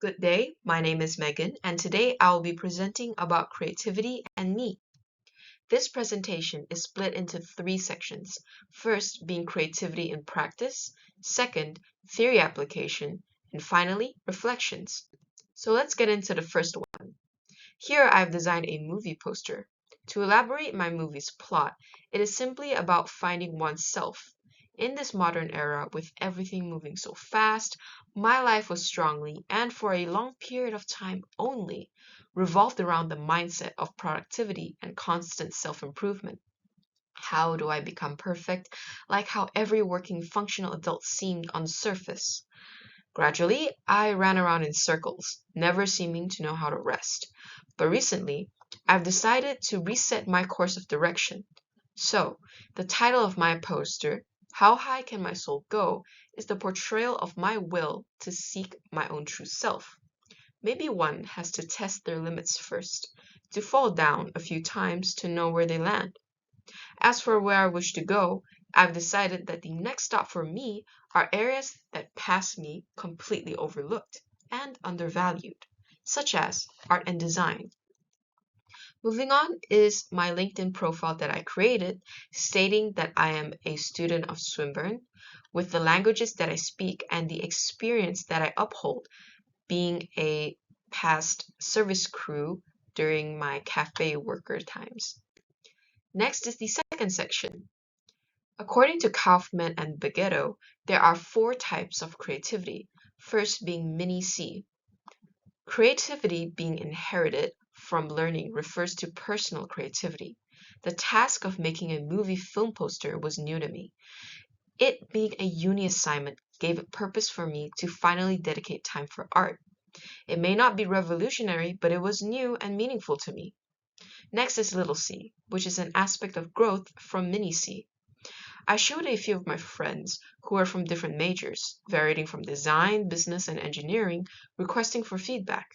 Good day, my name is Megan, and today I will be presenting about creativity and me. This presentation is split into three sections. First being creativity in practice, second, theory application, and finally, reflections. So let's get into the first one. Here I've designed a movie poster. To elaborate my movie's plot, it is simply about finding oneself. In this modern era, with everything moving so fast, my life was strongly, and for a long period of time only, revolved around the mindset of productivity and constant self-improvement. How do I become perfect, like how every working functional adult seemed on the surface? Gradually, I ran around in circles, never seeming to know how to rest. But recently, I've decided to reset my course of direction. So, the title of my poster, How High Can My Soul Go, is the portrayal of my will to seek my own true self. Maybe one has to test their limits first, to fall down a few times to know where they land. As for where I wish to go, I've decided that the next stop for me are areas that past me completely overlooked and undervalued, such as art and design. Moving on is my LinkedIn profile that I created, stating that I am a student of Swinburne, with the languages that I speak and the experience that I uphold, being a past service crew during my cafe worker times. Next is the second section. According to Kaufman and Beghetto, there are four types of creativity, first being mini C. Creativity being inherited from learning refers to personal creativity. The task of making a movie film poster was new to me. It being a uni assignment gave it purpose for me to finally dedicate time for art. It may not be revolutionary, but it was new and meaningful to me. Next is little c, which is an aspect of growth from mini c. I showed a few of my friends who are from different majors, varying from design, business, and engineering, requesting for feedback.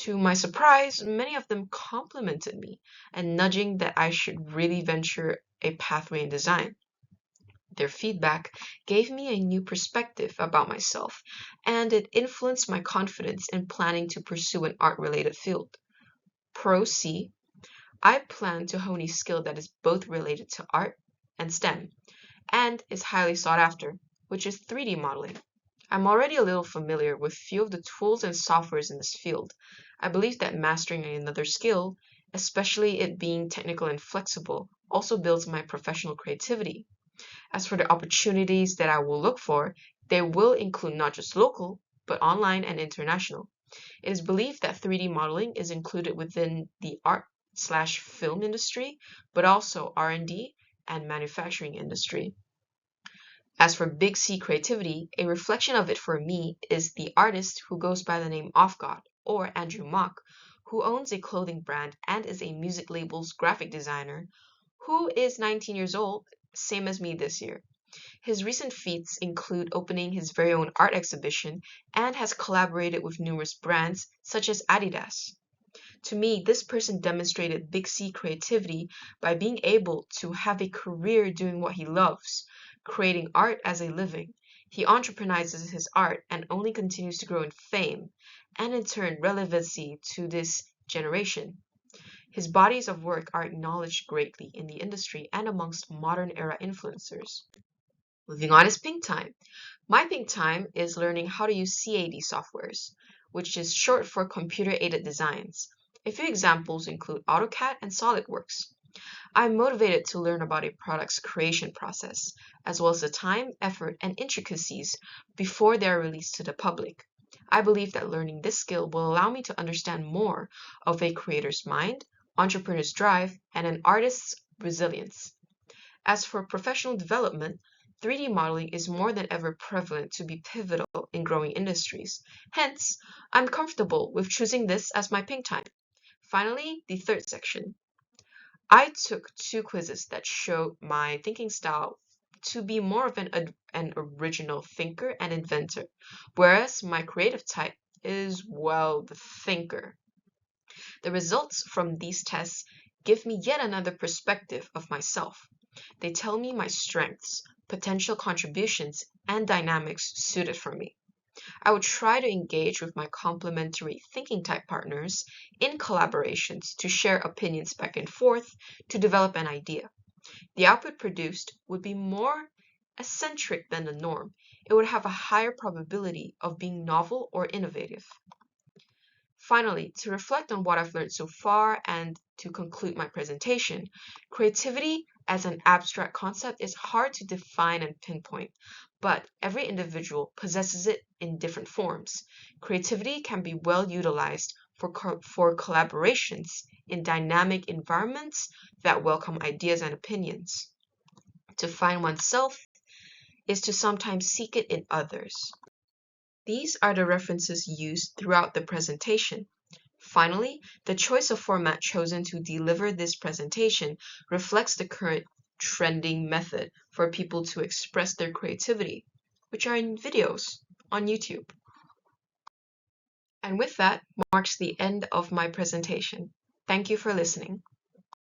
To my surprise, many of them complimented me and nudging that I should really venture a pathway in design. Their feedback gave me a new perspective about myself, and it influenced my confidence in planning to pursue an art-related field. Pro C, I plan to hone a skill that is both related to art and STEM, and is highly sought after, which is 3D modeling. I'm already a little familiar with few of the tools and softwares in this field. I believe that mastering another skill, especially it being technical and flexible, also builds my professional creativity. As for the opportunities that I will look for, they will include not just local, but online and international. It is believed that 3D modeling is included within the art/film industry, but also R&D and manufacturing industry. As for Big C creativity, a reflection of it for me is the artist who goes by the name Off God, or Andrew Mock, who owns a clothing brand and is a music label's graphic designer, who is 19 years old, same as me this year. His recent feats include opening his very own art exhibition and has collaborated with numerous brands such as Adidas. To me, this person demonstrated Big C creativity by being able to have a career doing what he loves, creating art as a living. He entrepreneurizes his art and only continues to grow in fame, and in turn relevancy to this generation. His bodies of work are acknowledged greatly in the industry and amongst modern era influencers. Moving on is Pink Time. My Pink Time is learning how to use CAD softwares, which is short for Computer Aided Designs. A few examples include AutoCAD and SolidWorks. I'm motivated to learn about a product's creation process, as well as the time, effort, and intricacies before they are released to the public. I believe that learning this skill will allow me to understand more of a creator's mind, entrepreneur's drive, and an artist's resilience. As for professional development, 3D modeling is more than ever prevalent to be pivotal in growing industries. Hence, I'm comfortable with choosing this as my pink time. Finally, the third section. I took two quizzes that showed my thinking style to be more of an original thinker and inventor, whereas my creative type is, well, the thinker. The results from these tests give me yet another perspective of myself. They tell me my strengths, potential contributions, and dynamics suited for me. I would try to engage with my complementary thinking type partners in collaborations to share opinions back and forth to develop an idea. The output produced would be more eccentric than the norm. It would have a higher probability of being novel or innovative. Finally, to reflect on what I've learned so far and to conclude my presentation, creativity as an abstract concept is hard to define and pinpoint, but every individual possesses it in different forms. Creativity can be well utilized for collaborations in dynamic environments that welcome ideas and opinions. To find oneself is to sometimes seek it in others. These are the references used throughout the presentation. Finally, the choice of format chosen to deliver this presentation reflects the current trending method for people to express their creativity, which are in videos on YouTube. And with that marks the end of my presentation. Thank you for listening.